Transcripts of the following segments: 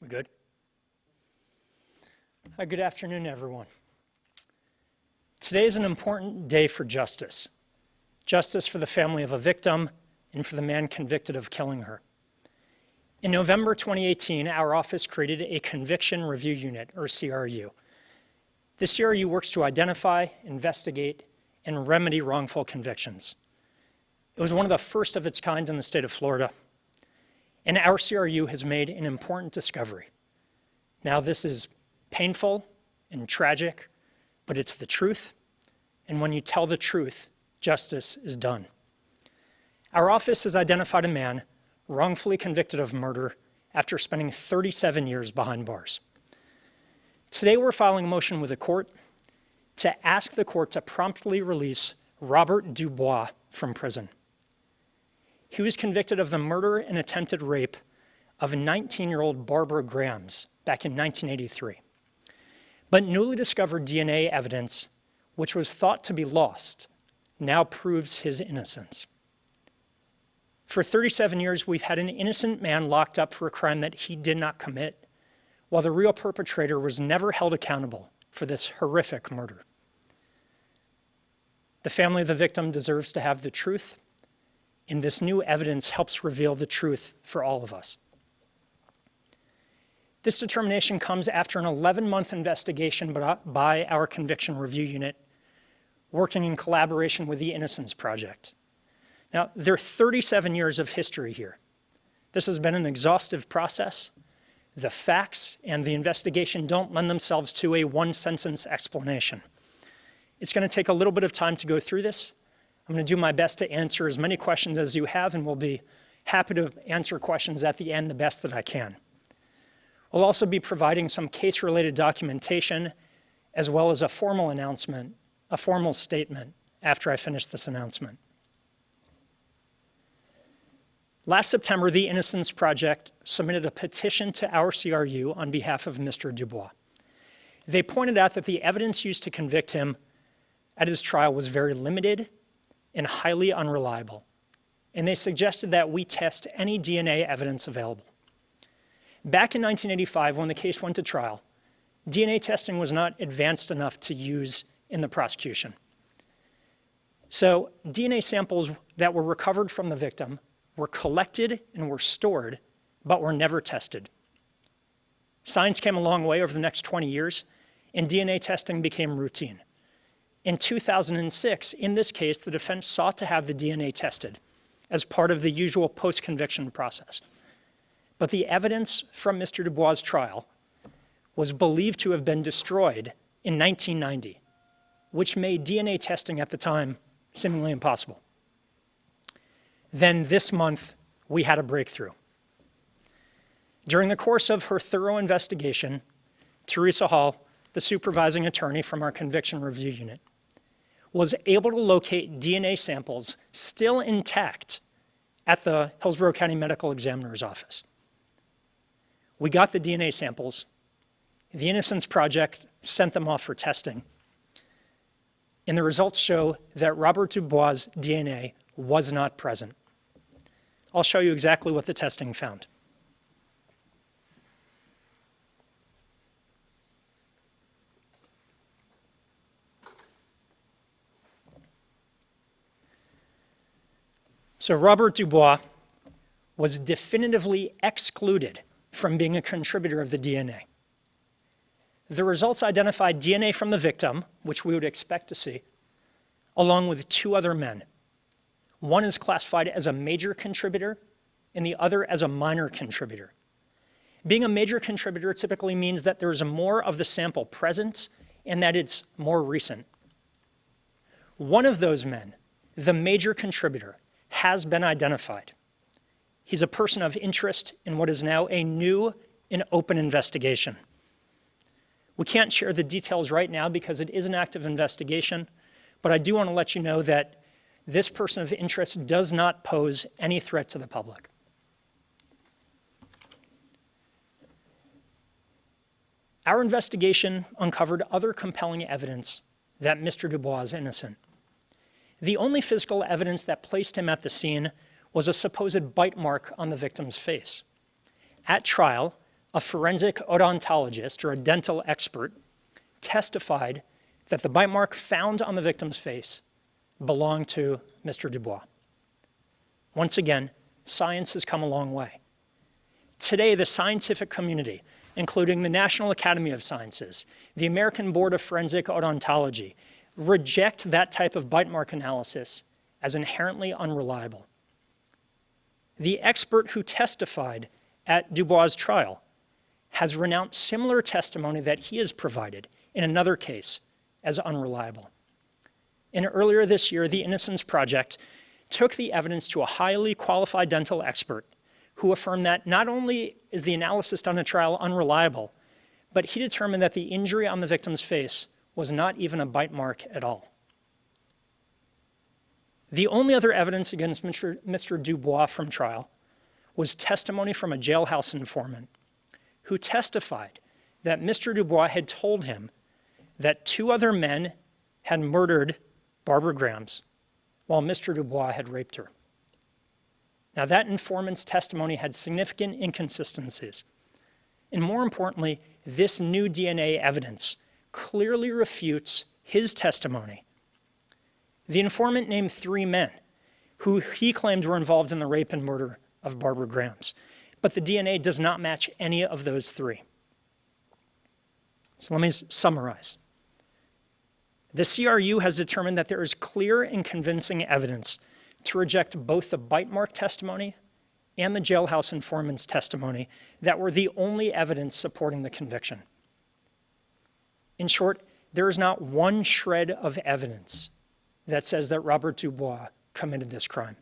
We good? Good afternoon, everyone. Today is an important day for justice. Justice for the family of a victim and for the man convicted of killing her. In November 2018, our office created a Conviction Review Unit, or CRU. The CRU works to identify, investigate, and remedy wrongful convictions. It was one of the first of its kind in the state of Florida, and our CRU has made an important discovery. Now, this is painful and tragic, but it's the truth, and when you tell the truth, justice is done. Our office has identified a man wrongfully convicted of murder after spending 37 years behind bars. Today, we're filing a motion with the court to ask the court to promptly release Robert Duboise from prison. He was convicted of the murder and attempted rape of 19-year-old Barbara Grams back in 1983. But newly discovered DNA evidence, which was thought to be lost, now proves his innocence. For 37 years, we've had an innocent man locked up for a crime that he did not commit, while the real perpetrator was never held accountable for this horrific murder. The family of the victim deserves to have the truth, and this new evidence helps reveal the truth for all of us. This determination comes after an 11-month investigation by our Conviction Review Unit, working in collaboration with the Innocence Project. Now, there are 37 years of history here. This has been an exhaustive process. The facts and the investigation don't lend themselves to a one-sentence explanation. It's going to take a little bit of time to go through this. I'm going to do my best to answer as many questions as you have, and we'll be happy to answer questions at the end the best that I can. We'll also be providing some case-related documentation, as well as a formal announcement, a formal statement after I finish this announcement. Last September, the Innocence Project submitted a petition to our CRU on behalf of Mr. Duboise. They pointed out that the evidence used to convict him at his trial was very limited and highly unreliable, and they suggested that we test any DNA evidence available. Back in 1985, when the case went to trial, DNA testing was not advanced enough to use in the prosecution. So DNA samples that were recovered from the victim were collected and were stored, but were never tested. Science came a long way over the next 20 years, and DNA testing became routine. In 2006, in this case, the defense sought to have the DNA tested as part of the usual post-conviction process. But the evidence from Mr. Dubois' trial was believed to have been destroyed in 1990, which made DNA testing at the time seemingly impossible. Then this month, we had a breakthrough. During the course of her thorough investigation, Teresa Hall, the supervising attorney from our Conviction Review Unit, was able to locate DNA samples still intact at the Hillsborough County Medical Examiner's office. We got the DNA samples. The Innocence Project sent them off for testing. And the results show that Robert Dubois' DNA was not present. I'll show you exactly what the testing found. So Robert Dubois was definitively excluded from being a contributor of the DNA. The results identified DNA from the victim, which we would expect to see, along with two other men. One is classified as a major contributor, and the other as a minor contributor. Being a major contributor typically means that there is more of the sample present and that it's more recent. One of those men, the major contributor, has been identified. He's a person of interest in what is now a new and open investigation. We can't share the details right now because it is an active investigation, but I do want to let you know that this person of interest does not pose any threat to the public. Our investigation uncovered other compelling evidence that Mr. Dubois is innocent. The only physical evidence that placed him at the scene was a supposed bite mark on the victim's face. At trial, a forensic odontologist or a dental expert testified that the bite mark found on the victim's face belonged to Mr. Dubois. Once again, science has come a long way. Today, the scientific community, including the National Academy of Sciences, the American Board of Forensic Odontology, reject that type of bite mark analysis as inherently unreliable. The expert who testified at Dubois' trial has renounced similar testimony that he has provided in another case as unreliable. And earlier this year, the Innocence Project took the evidence to a highly qualified dental expert who affirmed that not only is the analysis done at trial unreliable, but he determined that the injury on the victim's face was not even a bite mark at all. The only other evidence against Mr. Dubois from trial was testimony from a jailhouse informant who testified that Mr. Dubois had told him that 2 other men had murdered Barbara Grams while Mr. Dubois had raped her. Now, that informant's testimony had significant inconsistencies. And more importantly, this new DNA evidence clearly refutes his testimony. The informant named 3 men who he claimed were involved in the rape and murder of Barbara Grams, but the DNA does not match any of those 3. So let me summarize. The CRU has determined that there is clear and convincing evidence to reject both the bite mark testimony and the jailhouse informant's testimony that were the only evidence supporting the conviction. In short, there is not one shred of evidence that says that Robert Dubois committed this crime.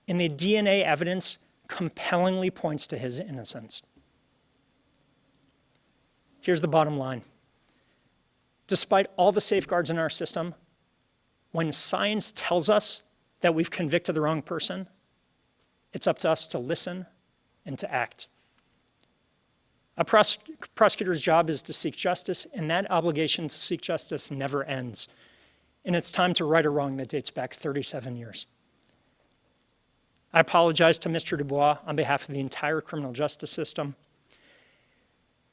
And the DNA evidence compellingly points to his innocence. Here's the bottom line. Despite all the safeguards in our system, when science tells us that we've convicted the wrong person, it's up to us to listen and to act. A prosecutor's job is to seek justice, and that obligation to seek justice never ends. And it's time to right a wrong that dates back 37 years. I apologize to Mr. Dubois on behalf of the entire criminal justice system.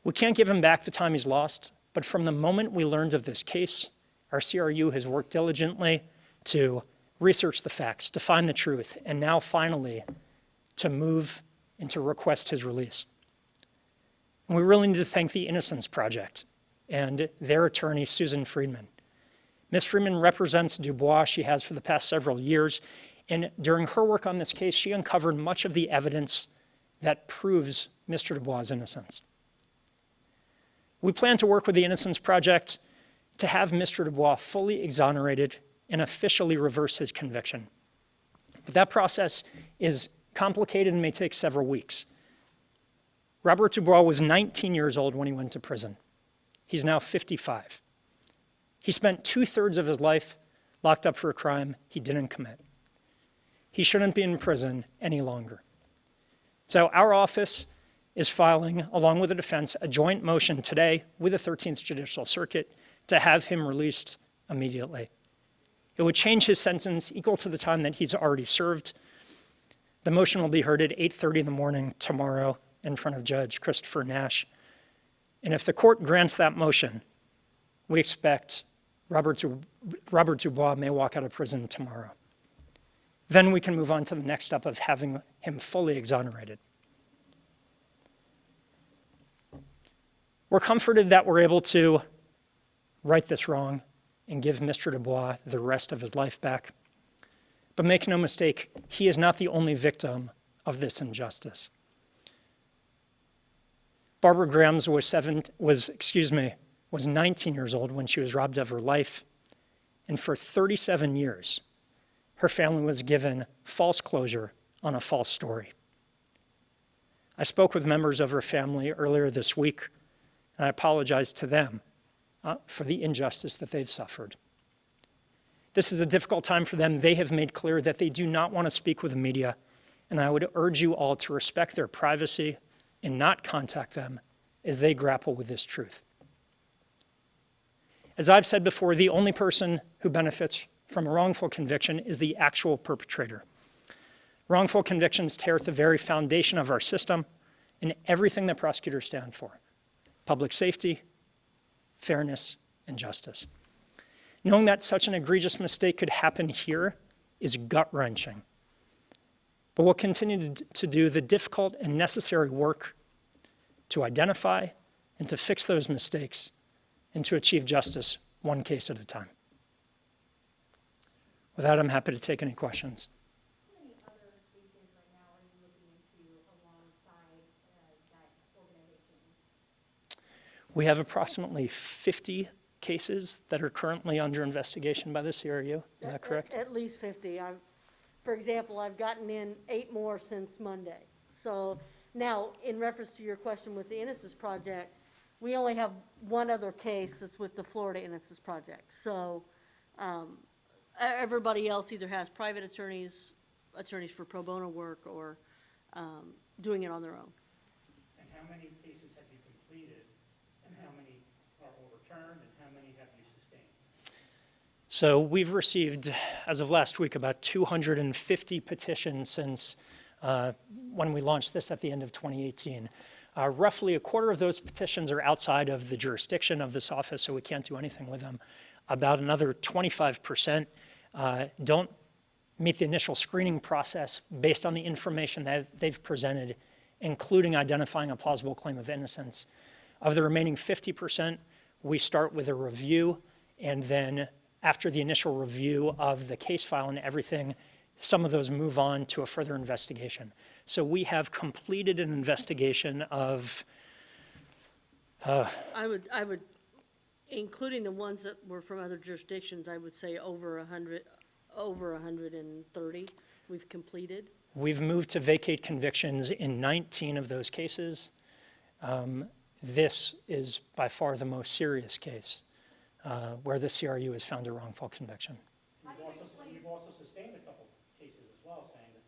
We can't give him back the time he's lost, but from the moment we learned of this case, our CRU has worked diligently to research the facts, to find the truth, and now finally to move and to request his release. And we really need to thank the Innocence Project and their attorney, Susan Friedman. Ms. Friedman represents Dubois. She has for the past several years. And during her work on this case, she uncovered much of the evidence that proves Mr. Dubois' innocence. We plan to work with the Innocence Project to have Mr. Dubois fully exonerated and officially reverse his conviction. But that process is complicated and may take several weeks. Robert Dubois was 19 years old when he went to prison. He's now 55. He spent 2/3 of his life locked up for a crime he didn't commit. He shouldn't be in prison any longer. So our office is filing, along with the defense, a joint motion today with the 13th Judicial Circuit to have him released immediately. It would change his sentence equal to the time that he's already served. The motion will be heard at 8:30 in the morning tomorrow in front of Judge Christopher Nash. And if the court grants that motion, we expect Robert Dubois may walk out of prison tomorrow. Then we can move on to the next step of having him fully exonerated. We're comforted that we're able to right this wrong and give Mr. Dubois the rest of his life back. But make no mistake, he is not the only victim of this injustice. Barbara Grams was 19 years old when she was robbed of her life. And for 37 years, her family was given false closure on a false story. I spoke with members of her family earlier this week, and I apologize to them for the injustice that they've suffered. This is a difficult time for them. They have made clear that they do not want to speak with the media, and I would urge you all to respect their privacy and not contact them as they grapple with this truth. As I've said before, the only person who benefits from a wrongful conviction is the actual perpetrator. Wrongful convictions tear at the very foundation of our system, in everything that prosecutors stand for: public safety, fairness, and justice. Knowing that such an egregious mistake could happen here is gut-wrenching. But we'll continue to do the difficult and necessary work to identify and to fix those mistakes and to achieve justice one case at a time. With that, I'm happy to take any questions. How many other cases right now are you looking into alongside that organization? We have approximately 50 cases that are currently under investigation by the CRU. Is that correct? At least 50. For example, I've gotten in 8 more since Monday. So now, in reference to your question with the Innocence Project, we only have one other case that's with the Florida Innocence Project. So everybody else either has private attorneys for pro bono work, or doing it on their own. And how many cases have you completed, and how many are overturned, and how many have you sustained? So we've received, as of last week, about 250 petitions since when we launched this at the end of 2018. Roughly a quarter of those petitions are outside of the jurisdiction of this office, so we can't do anything with them. About another 25% don't meet the initial screening process based on the information that they've presented, including identifying a plausible claim of innocence. Of the remaining 50%, we start with a review, and then after the initial review of the case file and everything, some of those move on to a further investigation. So we have completed an investigation of... I would, including the ones that were from other jurisdictions, I would say over 130 we've completed. We've moved to vacate convictions in 19 of those cases. This is by far the most serious case where the CRU has found a wrongful conviction. You've also sustained a couple cases as well, saying that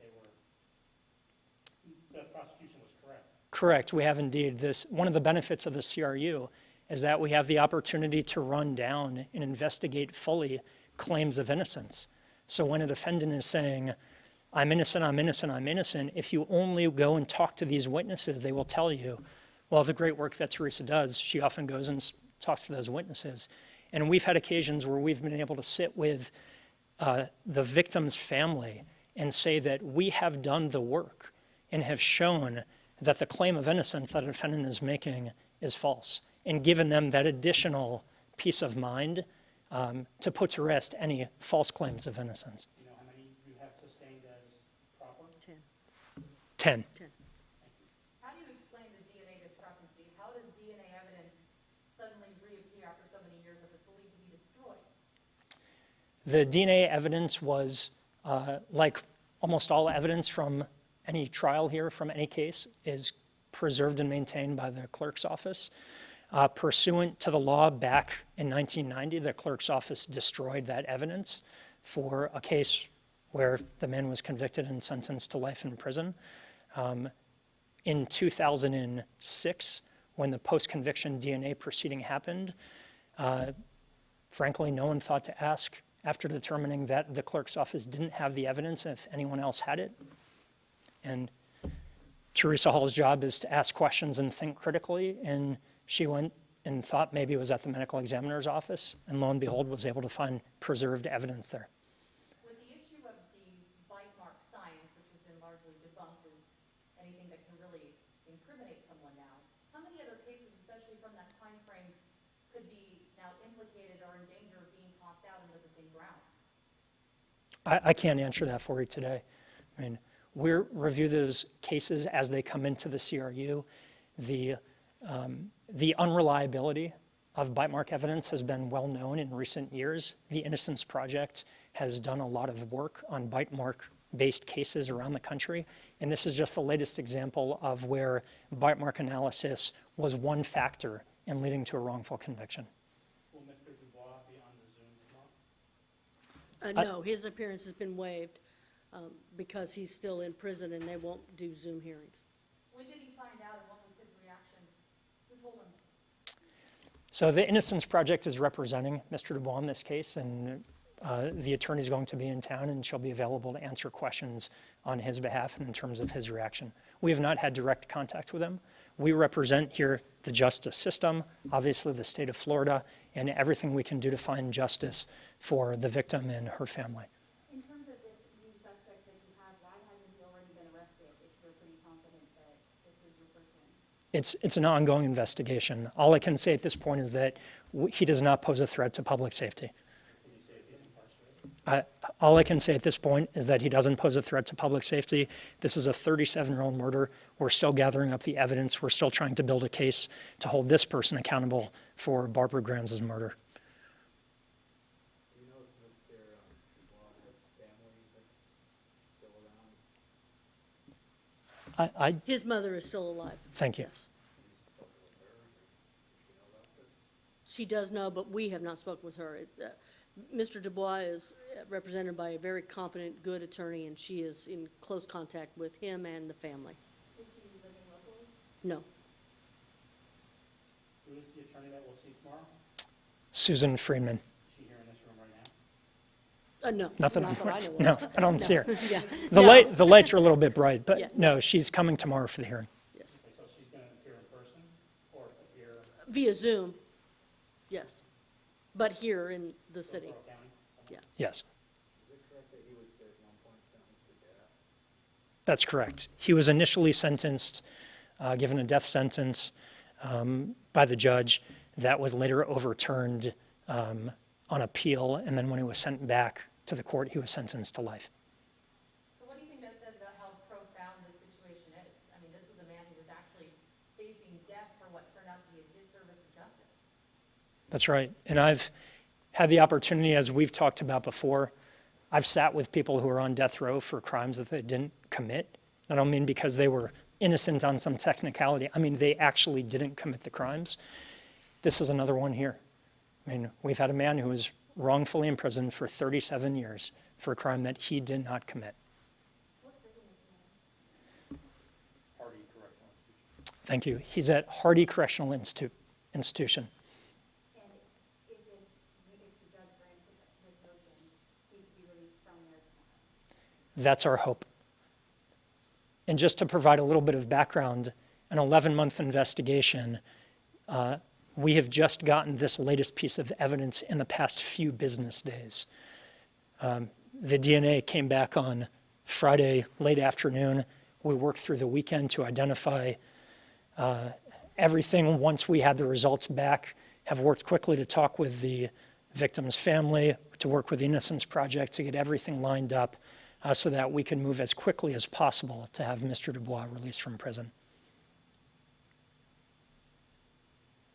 the prosecution was correct. Correct, we have indeed. One of the benefits of the CRU is that we have the opportunity to run down and investigate fully claims of innocence. So when a defendant is saying, I'm innocent, I'm innocent, I'm innocent, if you only go and talk to these witnesses, they will tell you, well, the great work that Teresa does, she often goes and talks to those witnesses. And we've had occasions where we've been able to sit with the victim's family and say that we have done the work and have shown that the claim of innocence that a defendant is making is false, and given them that additional peace of mind to put to rest any false claims of innocence. Do you know how many you have sustained as proper? 10. 10. How do you explain the DNA discrepancy? How does DNA evidence suddenly reappear after so many years if it's believed to be destroyed? The DNA evidence was, like almost all evidence from any trial here, from any case, is preserved and maintained by the clerk's office. Pursuant to the law back in 1990, the clerk's office destroyed that evidence for a case where the man was convicted and sentenced to life in prison. In 2006, when the post-conviction DNA proceeding happened, frankly, no one thought to ask, after determining that the clerk's office didn't have the evidence, if anyone else had it. And Teresa Hall's job is to ask questions and think critically, and she went and thought maybe it was at the medical examiner's office, and lo and behold, was able to find preserved evidence there. With the issue of the bite mark science, which has been largely debunked as anything that can really incriminate someone now, how many other cases, especially from that time frame, could be now implicated or in danger of being tossed out under the same grounds? I can't answer that for you today. I mean, we review those cases as they come into the CRU. The unreliability of bite mark evidence has been well known in recent years. The Innocence Project has done a lot of work on bite mark-based cases around the country, and this is just the latest example of where bite mark analysis was one factor in leading to a wrongful conviction. Will Mr. Dubois be on the Zoom tomorrow? No, his appearance has been waived because he's still in prison and they won't do Zoom hearings. When did he find out, and what was his reaction? Who told him? So the Innocence Project is representing Mr. Dubois in this case, and the attorney is going to be in town, and she'll be available to answer questions on his behalf and in terms of his reaction. We have not had direct contact with him. We represent here the justice system, obviously the state of Florida, and everything we can do to find justice for the victim and her family. In terms of this new suspect that you have, why hasn't he already been arrested if you're pretty confident that this is your person? It's an ongoing investigation. All I can say at this point is that he does not pose a threat to public safety. All I can say at this point is that he doesn't pose a threat to public safety. This is a 37-year-old murder. We're still gathering up the evidence. We're still trying to build a case to hold this person accountable for Barbara Graham's murder. Do you know if Mr. Dubois has family that's still around? His mother is still alive. Thank you. Yes. She does know, but we have not spoken with her. Mr. Dubois is represented by a very competent, good attorney, and she is in close contact with him and the family. Is she living locally? No. Who is the attorney that we'll see tomorrow? Susan Friedman. Is she here in this room right now? No. Nothing. Not that I know of. No, I don't see her. Yeah. The No. the lights are a little bit bright, but Yeah. no, she's coming tomorrow for the hearing. Yes. Okay, so she's going to appear in person or appear Via Zoom, yes. But here in the in city. Borough County? Yes, Is it correct that he was at one point sentenced to death? that's correct. He was initially sentenced, given a death sentence by the judge. That was later overturned on appeal, and then when he was sent back to the court, he was sentenced to life. So what do you think that says about how profound this situation is? I mean, this was a man who was actually facing death for what turned out to be a disservice of justice. That's right. And I've had the opportunity, as we've talked about before, I've sat with people who are on death row for crimes that they didn't commit. I don't mean because they were innocent on some technicality. I mean, they actually didn't commit the crimes. This is another one here. I mean, we've had a man who was wrongfully imprisoned for 37 years for a crime that he did not commit. What prison is he in? Hardy Correctional Institution. Thank you. He's at Hardy Correctional Institution. And if the judge grants this motion, he could be released from there tomorrow? That's our hope. And just to provide a little bit of background, an 11-month investigation, we have just gotten this latest piece of evidence in the past few business days. The DNA came back on Friday late afternoon. We worked through the weekend to identify everything. Once we had the results back, have worked quickly to talk with the victim's family, to work with the Innocence Project to get everything lined up so that we can move as quickly as possible to have Mr. Dubois released from prison.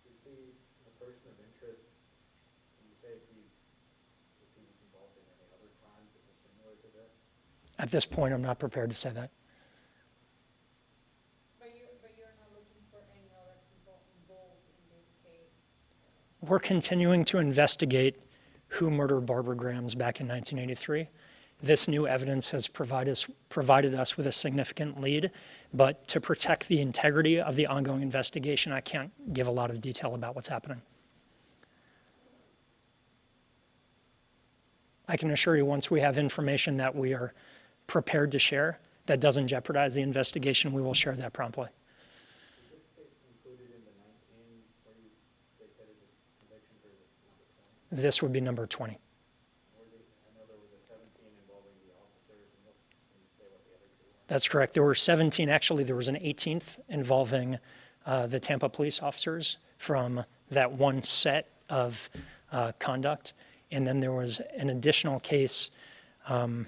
Is he a person of interest? Can you say if he was involved in any other crimes that were similar to this? At this point, I'm not prepared to say that. But you're not looking for any other people involved in this case? We're continuing to investigate who murdered Barbara Grahams back in 1983. This new evidence has provided us with a significant lead, but to protect the integrity of the ongoing investigation, I can't give a lot of detail about what's happening. I can assure you once we have information that we are prepared to share that doesn't jeopardize the investigation, we will share that promptly. Is this case included in the 19 where you stated the conviction for this number 20? This would be number 20. I know there was a 17 involving the officers, and can you say what the other two were? That's correct. There were 17. Actually, there was an 18th involving the Tampa police officers from that one set of conduct. And then there was an additional case, and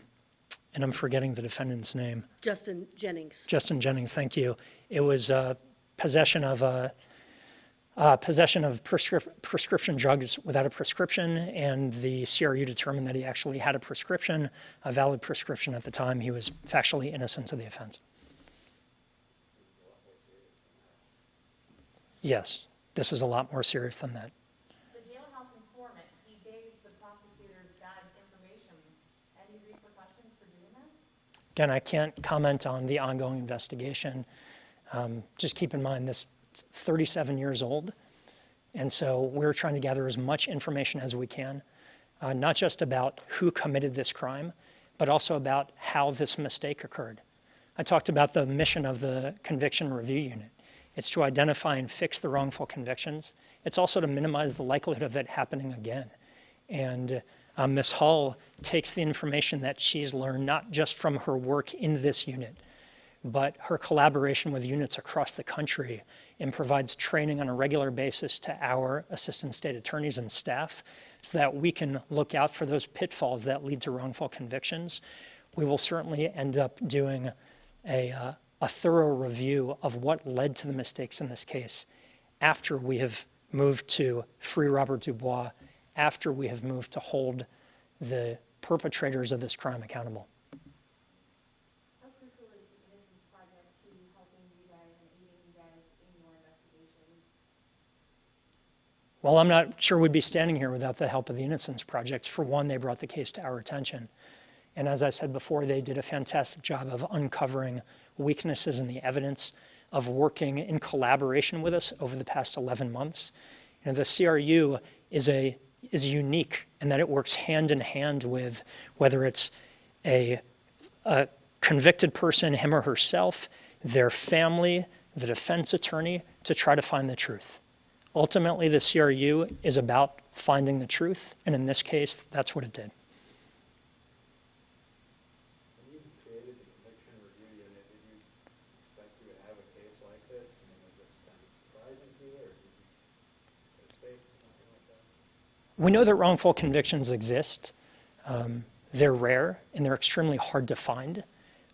I'm forgetting the defendant's name. Justin Jennings. Justin Jennings, thank you. It was possession of prescription drugs without a prescription, and the CRU determined that he actually had a prescription, a valid prescription at the time. He was factually innocent of the offense. Yes, this is a lot more serious than that. The jailhouse informant, he gave the prosecutors bad information. Any repercussions for doing that? Again, I can't comment on the ongoing investigation. Just keep in mind this 37 years old, and so we're trying to gather as much information as we can, not just about who committed this crime, but also about how this mistake occurred. I talked about the mission of the Conviction Review Unit. It's to identify and fix the wrongful convictions. It's also to minimize the likelihood of it happening again. And Ms. Hull takes the information that she's learned not just from her work in this unit, but her collaboration with units across the country, and provides training on a regular basis to our assistant state attorneys and staff so that we can look out for those pitfalls that lead to wrongful convictions. We will certainly end up doing a thorough review of what led to the mistakes in this case after we have moved to free Robert Dubois, after we have moved to hold the perpetrators of this crime accountable. How crucial is the Innocence Project to helping you guys and aiding you guys in your investigations? Well, I'm not sure we'd be standing here without the help of the Innocence Project. For one, they brought the case to our attention. And as I said before, they did a fantastic job of uncovering weaknesses in the evidence, of working in collaboration with us over the past 11 months. You know, the CRU is unique in that it works hand in hand with, whether it's a convicted person, him or herself, their family, the defense attorney, to try to find the truth. Ultimately, the CRU is about finding the truth, and in this case, that's what it did. When you created the Conviction Review Unit, did you expect you would have a case like this? I mean, was this kind of surprising to you, or did you anticipate something like that? We know that wrongful convictions exist. They're rare and they're extremely hard to find.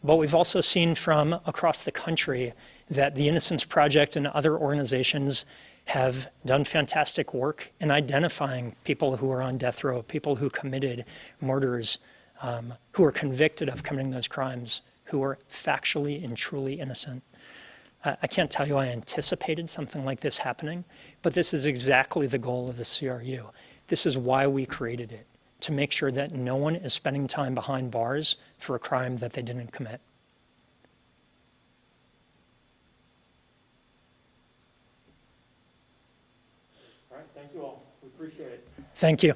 But we've also seen from across the country that the Innocence Project and other organizations have done fantastic work in identifying people who are on death row, people who committed murders, who are convicted of committing those crimes, who are factually and truly innocent. I can't tell you I anticipated something like this happening, but this is exactly the goal of the CRU. This is why we created it, to make sure that no one is spending time behind bars for a crime that they didn't commit. All right, thank you all. We appreciate it. Thank you.